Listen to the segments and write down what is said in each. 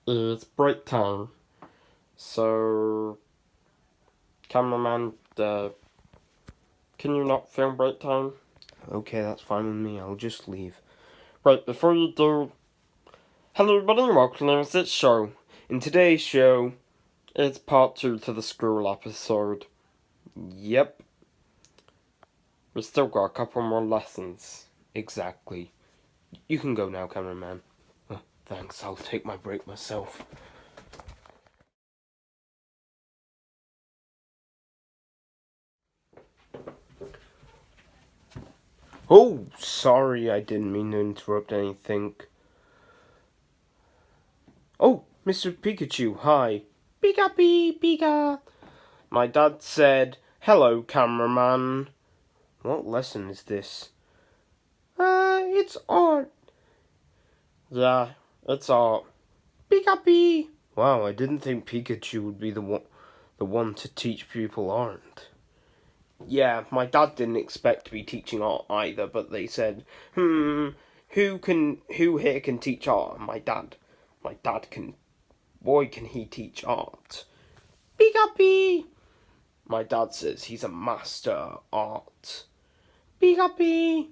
It's break time. So, cameraman, can you not film break time? Okay, that's fine with me. I'll just leave. Right, before you do, hello everybody and welcome to this show. In today's show, It's part 2 to the school episode. yep, We still got a couple more lessons. exactly. You can go now, cameraman. Thanks, I'll take my break myself. Oh, sorry, I didn't mean to interrupt anything. Oh, Mr. Pikachu, hi. Pika pee, Pika. My dad said, hello, cameraman. What lesson is this? It's art. Yeah, it's art. Pika pee. Wow, I didn't think Pikachu would be the one to teach people art. Yeah, my dad didn't expect to be teaching art either, but they said, who here can teach art? My dad can, boy, can he teach art. Pika My dad says he's a master art. Pika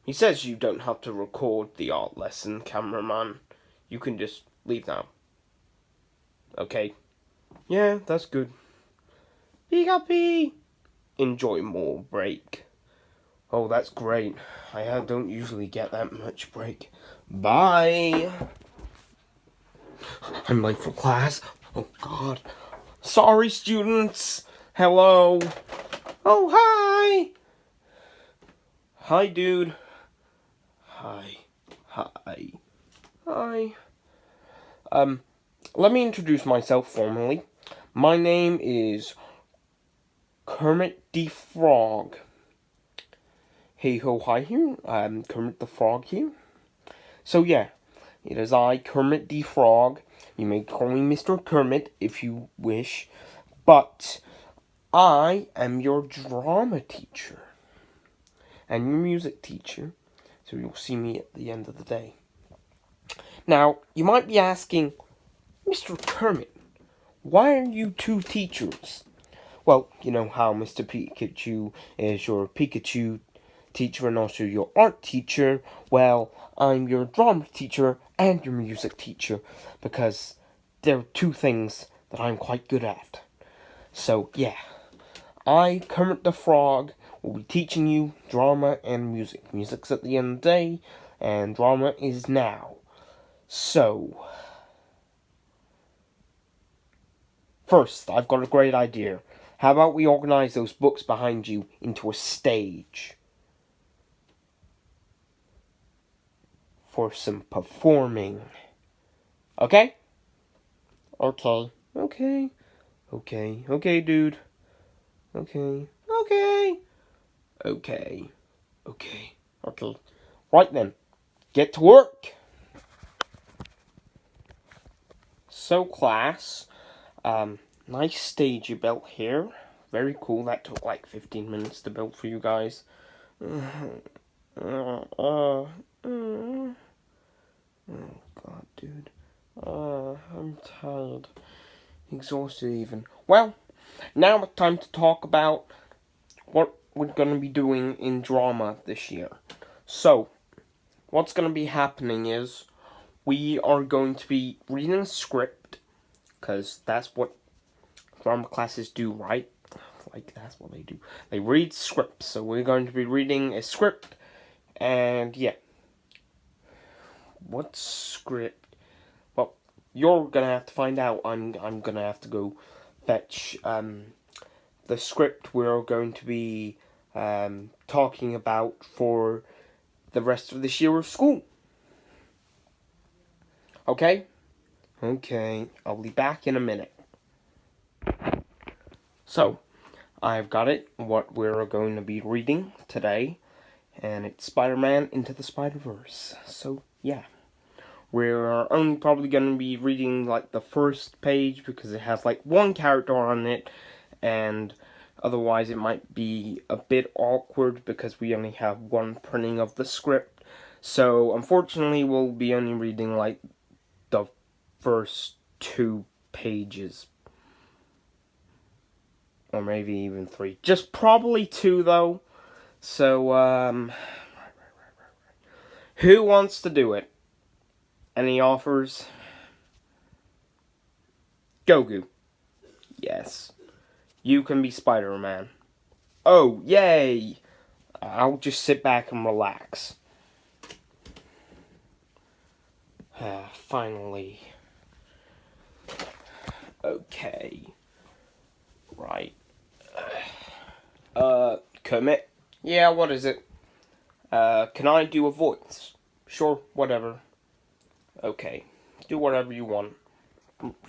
He says you don't have to record the art lesson, cameraman. You can just leave now. Okay? Yeah, that's good. Pika Enjoy more break. Oh, that's great. I don't usually get that much break. Bye. I'm late for class. Oh, God. Sorry, students. Hello. Oh, hi. Hi, dude. Hi. Hi. Hi. Let me introduce myself formally. My name is Kermit the Frog. Hey ho, hi here. I'm Kermit the Frog here. So yeah, it is I, Kermit the Frog. You may call me Mr. Kermit if you wish, but I am your drama teacher and your music teacher. So you'll see me at the end of the day. Now, you might be asking, Mr. Kermit, why are you two teachers? Well, you know how Mr. Pikachu is your Pikachu teacher and also your art teacher. Well, I'm your drama teacher and your music teacher because they're two things that I'm quite good at. So, yeah, I, Kermit the Frog, will be teaching you drama and music. Music's at the end of the day, and drama is now. So, first, I've got a great idea. How about we organize those books behind you into a stage for some performing? Okay? Okay. Okay, dude. Okay. Okay. Okay. Right then, get to work. So, class, nice stage you built here. Very cool. That took like 15 minutes to build for you guys. Oh, God, dude. I'm tired. Exhausted, even. Well, now it's time to talk about what we're going to be doing in drama this year. So, what's going to be happening is we are going to be reading a script, because that's what drama classes do, right? Like, that's what they do. They read scripts. So, we're going to be reading a script, and yeah. What script? Well, you're gonna have to find out. I'm gonna have to go fetch the script we're going to be talking about for the rest of this year of school. Okay? Okay, I'll be back in a minute. So, I've got it, what we're going to be reading today, and it's Spider-Man Into the Spider-Verse. So, yeah. We're only probably going to be reading, like, the first page because it has, like, one character on it, and otherwise it might be a bit awkward because we only have one printing of the script. So, unfortunately, we'll be only reading, like, the first 2 pages. Or maybe even 3. Just probably 2, though. So, who wants to do it? Any offers? Goku. Yes. You can be Spider-Man. Oh, yay! I'll just sit back and relax. Finally. Okay. Right. Kermit? Yeah, what is it? Can I do a voice? Sure, whatever. Okay. Do whatever you want.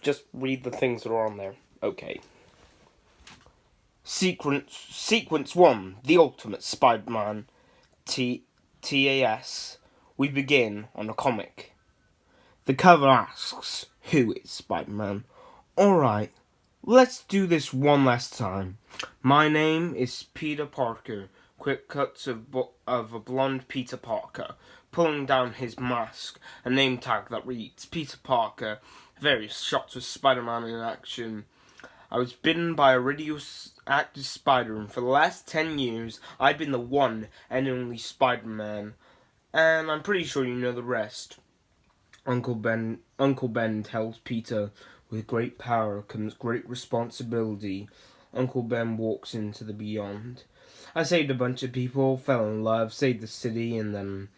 Just read the things that are on there. Okay. Sequence 1. The Ultimate Spider-Man. TAS. We begin on a comic. The cover asks, who is Spider-Man? Alright, let's do this one last time. My name is Peter Parker. Quick cuts of a blonde Peter Parker, pulling down his mask, a name tag that reads Peter Parker, various shots of Spider-Man in action. I was bitten by a radioactive spider, and for the last 10 years, I've been the one and only Spider-Man. And I'm pretty sure you know the rest. Uncle Ben tells Peter, with great power comes great responsibility. Uncle Ben walks into the beyond. I saved a bunch of people, fell in love, saved the city, and then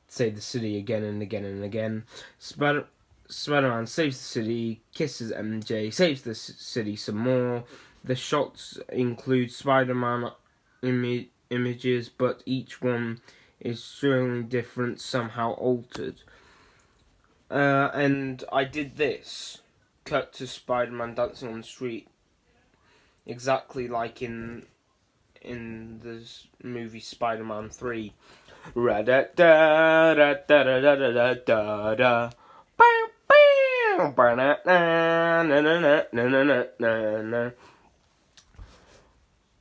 saved the city again and again and again. Spider-Man saves the city, kisses MJ, saves the city some more. The shots include Spider-Man images, but each one is certainly different, somehow altered. And I did this. Cut to Spider-Man dancing on the street. Exactly like in this movie Spider-Man 3. Ra-da-da-da-da-da-da-da-da.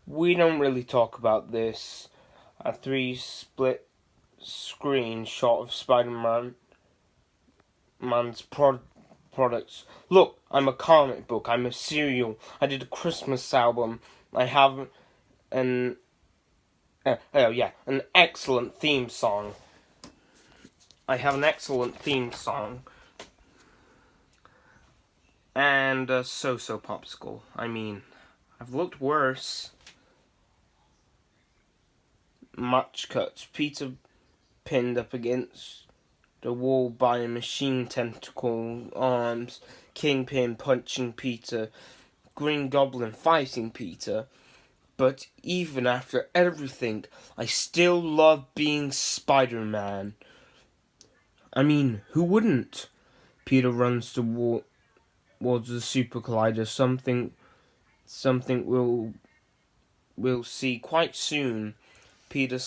We don't really talk about this. A 3 split screen shot of Spider-Man's products. Look, I'm a comic book. I'm a cereal. I did a Christmas album. I have an excellent theme song. I have an excellent theme song. And a so-so popsicle. I mean, I've looked worse. Match cuts. Peter pinned up against the wall by a machine tentacle arms. Kingpin punching Peter. Green Goblin fighting Peter. But even after everything, I still love being Spider-Man. I mean, who wouldn't? Peter runs towards the Super Collider. Something we'll see quite soon. Peter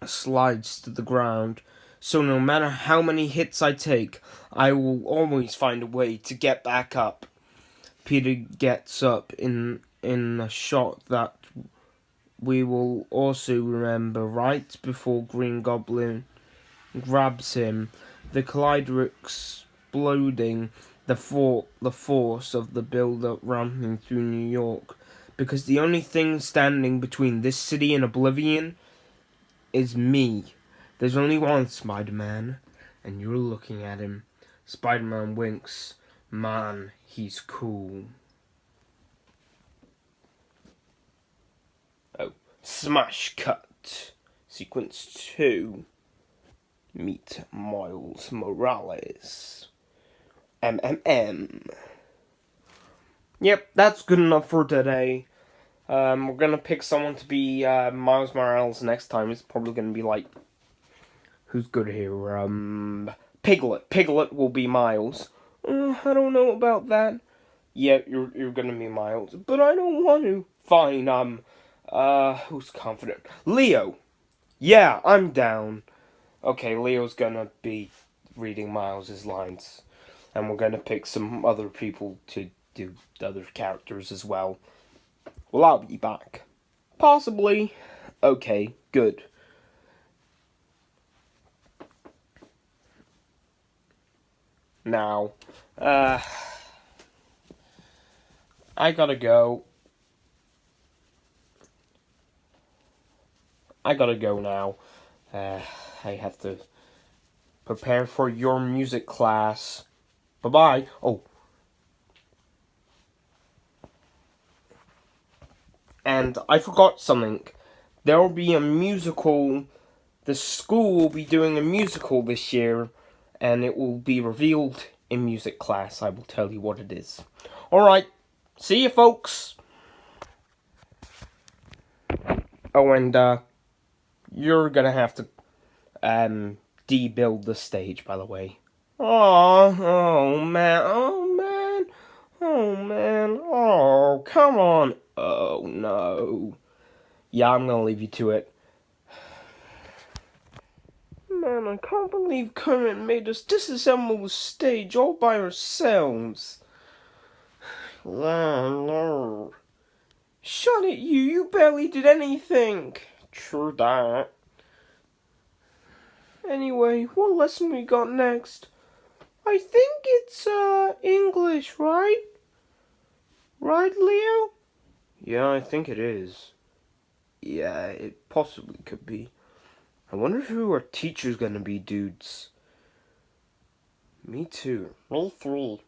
slides to the ground. So no matter how many hits I take, I will always find a way to get back up. Peter gets up in a shot that we will also remember right before Green Goblin grabs him. The Collider exploding, the force of the build-up ramping through New York. Because the only thing standing between this city and oblivion is me. There's only one Spider-Man, and you're looking at him. Spider-Man winks. Man, he's cool. Oh, smash cut. Sequence 2. Meet Miles Morales. Yep, that's good enough for today. We're gonna pick someone to be Miles Morales next time. It's probably gonna be like, who's good here? Piglet. Piglet will be Miles. I don't know about that. Yeah, you're gonna be Miles, but I don't want to. Fine. Who's confident? Leo. Yeah, I'm down. Okay, Leo's gonna be reading Miles's lines, and we're gonna pick some other people to do other characters as well. Well, I'll be back. Possibly. Okay, good. Now, I gotta go. I gotta go now. I have to prepare for your music class. Bye-bye. Oh. And I forgot something. There will be a musical. The school will be doing a musical this year, and it will be revealed in music class. I will tell you what it is. Alright. See you, folks. Oh, and, you're gonna have to, debuild the stage, by the way. Oh man, oh, come on. Oh, no. Yeah, I'm gonna leave you to it. Man, I can't believe Kermit made us disassemble the stage all by ourselves. No. Shut it, you barely did anything. True that. Anyway, what lesson we got next? I think it's, English, right? Right, Leo? Yeah, I think it is. Yeah, it possibly could be. I wonder who our teacher's gonna be, dudes. Me too. Me 3.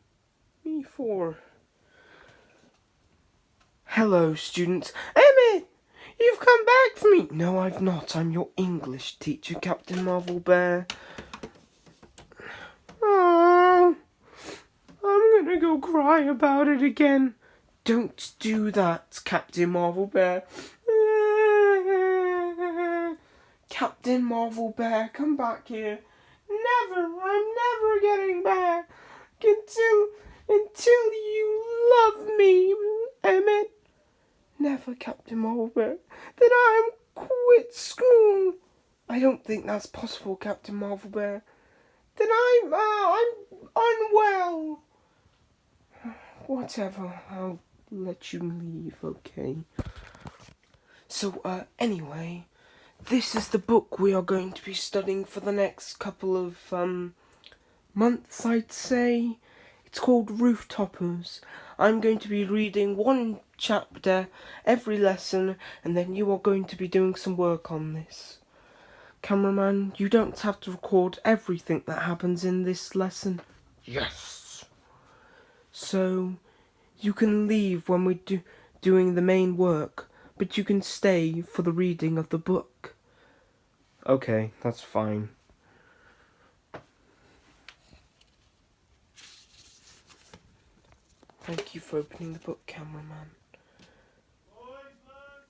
Me 4. Hello, students. Emmett! You've come back for me! No, I've not. I'm your English teacher, Captain Marvel Bear. Oh, I'm gonna go cry about it again. Don't do that, Captain Marvel Bear. Captain Marvel Bear, come back here. Never, I'm never getting back. Until you love me, Emmett. Never, Captain Marvel Bear. Then I'm quit school. I don't think that's possible, Captain Marvel Bear. Then I'm unwell. Whatever, I'll let you leave, okay? So, anyway, this is the book we are going to be studying for the next couple of, months, I'd say. It's called Rooftoppers. I'm going to be reading one chapter every lesson, and then you are going to be doing some work on this. Cameraman, you don't have to record everything that happens in this lesson. Yes. So, you can leave when we're doing the main work, but you can stay for the reading of the book. Okay, that's fine. Thank you for opening the book, cameraman.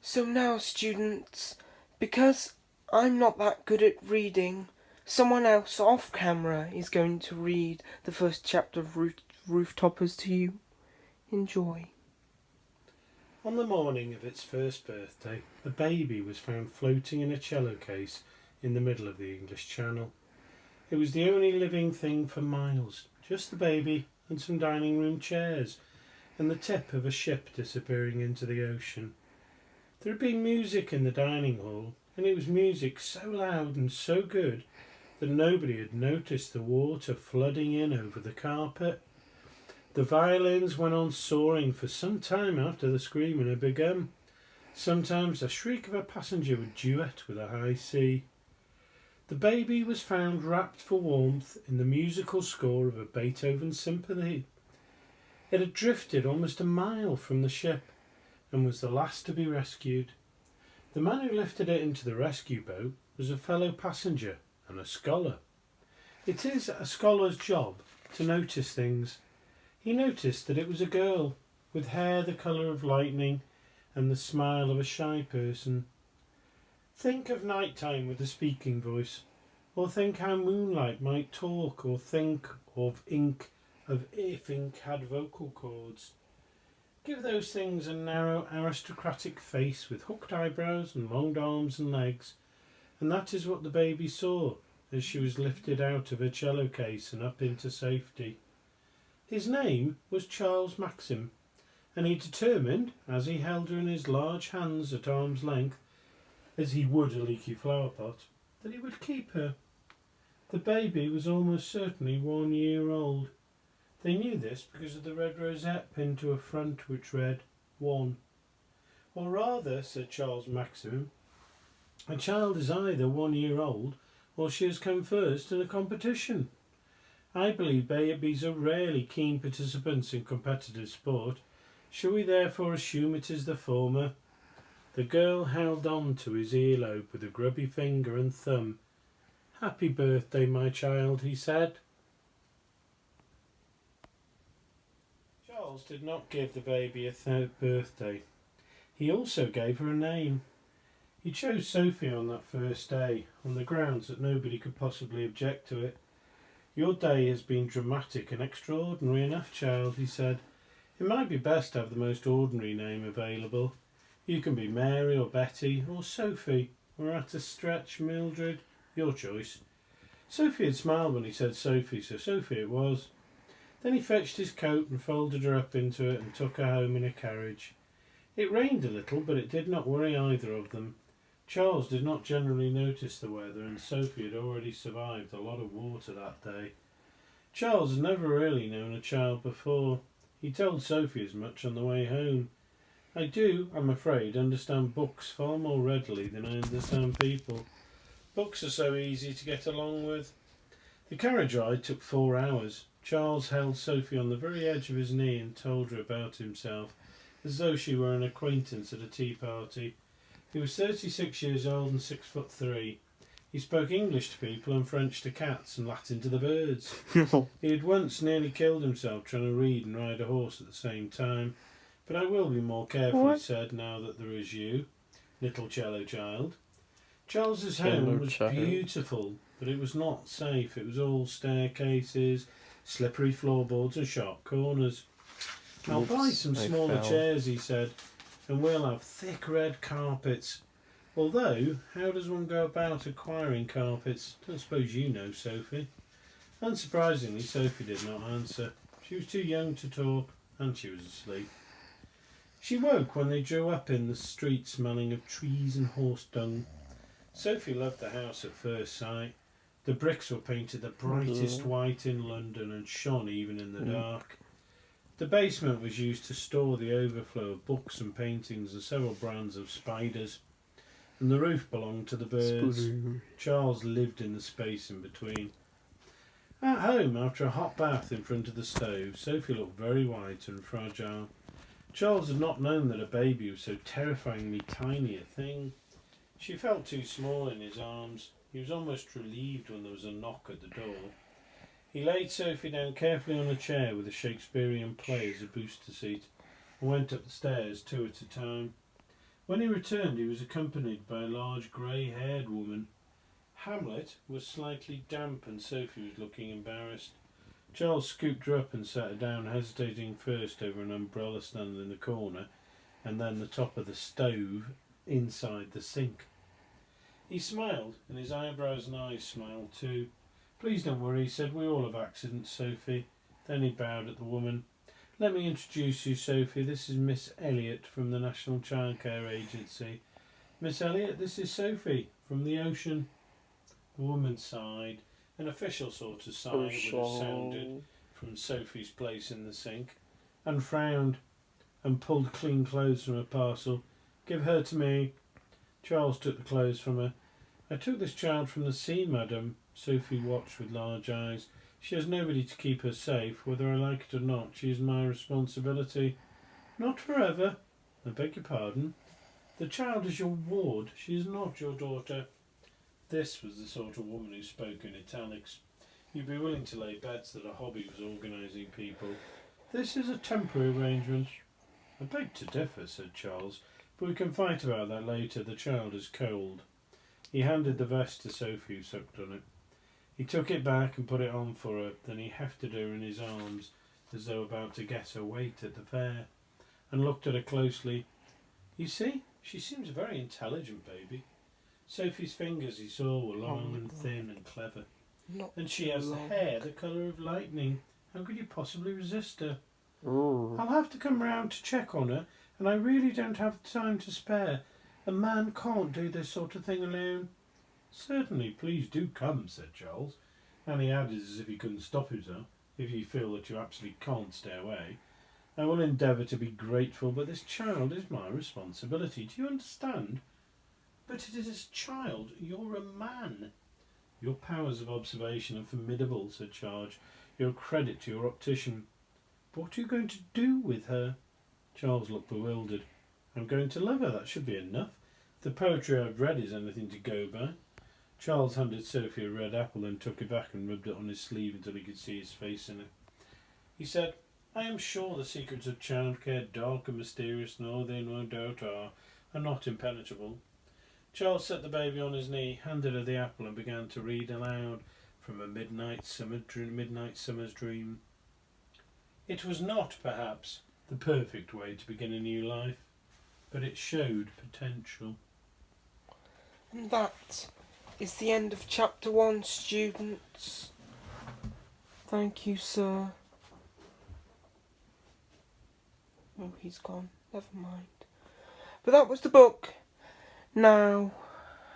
So now, students, because I'm not that good at reading, someone else off camera is going to read the first chapter of Rooftoppers to you. Enjoy. On the morning of its first birthday, a baby was found floating in a cello case in the middle of the English Channel. It was the only living thing for miles, just the baby and some dining room chairs, and the tip of a ship disappearing into the ocean. There had been music in the dining hall, and it was music so loud and so good that nobody had noticed the water flooding in over the carpet. The violins went on soaring for some time after the screaming had begun. Sometimes the shriek of a passenger would duet with a high sea. The baby was found wrapped for warmth in the musical score of a Beethoven symphony. It had drifted almost a mile from the ship and was the last to be rescued. The man who lifted it into the rescue boat was a fellow passenger and a scholar. It is a scholar's job to notice things. He noticed that it was a girl, with hair the colour of lightning and the smile of a shy person. Think of night time with a speaking voice, or think how moonlight might talk, or think of ink, if ink had vocal cords. Give those things a narrow aristocratic face with hooked eyebrows and long arms and legs, and that is what the baby saw as she was lifted out of her cello case and up into safety. His name was Charles Maxim, and he determined, as he held her in his large hands at arm's length, as he would a leaky flower pot, that he would keep her. The baby was almost certainly 1 year old. They knew this because of the red rosette pinned to a front which read 1. Or rather, said Charles Maximum, a child is either 1 year old or she has come first in a competition. I believe babies are rarely keen participants in competitive sport. Shall we therefore assume it is the former? The girl held on to his earlobe with a grubby finger and thumb. Happy birthday, my child, he said. Charles did not give the baby a third birthday. He also gave her a name. He chose Sophie on that first day, on the grounds that nobody could possibly object to it. Your day has been dramatic and extraordinary enough, child, he said. It might be best to have the most ordinary name available. You can be Mary or Betty or Sophie, or at a stretch Mildred, your choice. Sophie had smiled when he said Sophie, so Sophie it was. Then he fetched his coat and folded her up into it and took her home in a carriage. It rained a little, but it did not worry either of them. Charles did not generally notice the weather, and Sophie had already survived a lot of water that day. Charles had never really known a child before. He told Sophie as much on the way home. I do, I'm afraid, understand books far more readily than I understand people. Books are so easy to get along with. The carriage ride took 4 hours. Charles held Sophie on the very edge of his knee and told her about himself, as though she were an acquaintance at a tea party. He was 36 years old and 6'3". He spoke English to people and French to cats and Latin to the birds. He had once nearly killed himself trying to read and ride a horse at the same time. But I will be more careful, he said, now that there is you, little cello child. Charles's home was beautiful, but it was not safe. It was all staircases, slippery floorboards and sharp corners. I'll buy some smaller chairs, he said, and we'll have thick red carpets. Although, how does one go about acquiring carpets? Don't suppose you know, Sophie. Unsurprisingly, Sophie did not answer. She was too young to talk, and she was asleep. She woke when they drew up in the street smelling of trees and horse dung. Sophie loved the house at first sight. The bricks were painted the brightest white in London and shone even in the dark. The basement was used to store the overflow of books and paintings and several brands of spiders. And the roof belonged to the birds. Charles lived in the space in between. At home, after a hot bath in front of the stove, Sophie looked very white and fragile. Charles had not known that a baby was so terrifyingly tiny a thing. She felt too small in his arms. He was almost relieved when there was a knock at the door. He laid Sophie down carefully on a chair with a Shakespearean play as a booster seat and went up the stairs 2 at a time. When he returned, he was accompanied by a large grey-haired woman. Hamlet was slightly damp and Sophie was looking embarrassed. Charles scooped her up and sat her down, hesitating first over an umbrella stand in the corner and then the top of the stove inside the sink. He smiled, and his eyebrows and eyes smiled too. Please don't worry, he said. We all have accidents, Sophie. Then he bowed at the woman. Let me introduce you, Sophie. This is Miss Elliot from the National Childcare Agency. Miss Elliot, this is Sophie from the Ocean. The woman sighed, an official sort of sigh would have sounded from Sophie's place in the sink, and frowned and pulled clean clothes from a parcel. Give her to me. Charles took the clothes from her. I took this child from the sea, madam. Sophie watched with large eyes. She has nobody to keep her safe. Whether I like it or not, she is my responsibility. Not forever. I beg your pardon. The child is your ward. She is not your daughter. This was the sort of woman who spoke in italics. You'd be willing to lay bets that her hobby was organising people. This is a temporary arrangement. I beg to differ, said Charles, but we can fight about that later. The child is cold. He handed the vest to Sophie, who sucked on it. He took it back and put it on for her. Then he hefted her in his arms as though about to guess her weight at the fair, and looked at her closely. You see, she seems a very intelligent baby. Sophie's fingers, he saw, were long and thin and clever. And she has the hair the colour of lightning. How could you possibly resist her? Ooh. I'll have to come round to check on her, and I really don't have time to spare. A man can't do this sort of thing alone. Certainly, please do come, said Charles, and he added as if he couldn't stop himself. if you feel that you absolutely can't stay away. I will endeavour to be grateful, but this child is my responsibility. Do you understand? But it is a child. You're a man. Your powers of observation are formidable, said Charles. You're a credit to your optician. But what are you going to do with her? Charles looked bewildered. I'm going to love her, that should be enough. If the poetry I've read is anything to go by. Charles handed Sophie a red apple, then took it back and rubbed it on his sleeve until he could see his face in it. He said, I am sure the secrets of childcare, dark and mysterious, no, they no doubt are not impenetrable. Charles set the baby on his knee, handed her the apple, and began to read aloud from a midnight summer's dream. It was not, perhaps, the perfect way to begin a new life, but it showed potential. And that is the end of chapter 1, students. Thank you, sir. Oh, he's gone. Never mind. But that was the book. Now,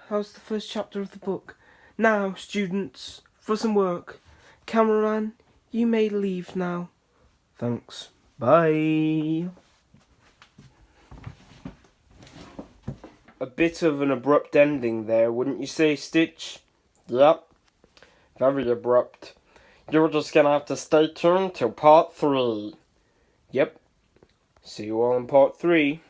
that was the first chapter of the book. Now, students, for some work. Cameraman, you may leave now. Thanks. Bye. A bit of an abrupt ending there, wouldn't you say, Stitch? Yep. Very abrupt. You're just gonna have to stay tuned till part 3. Yep. See you all in part 3.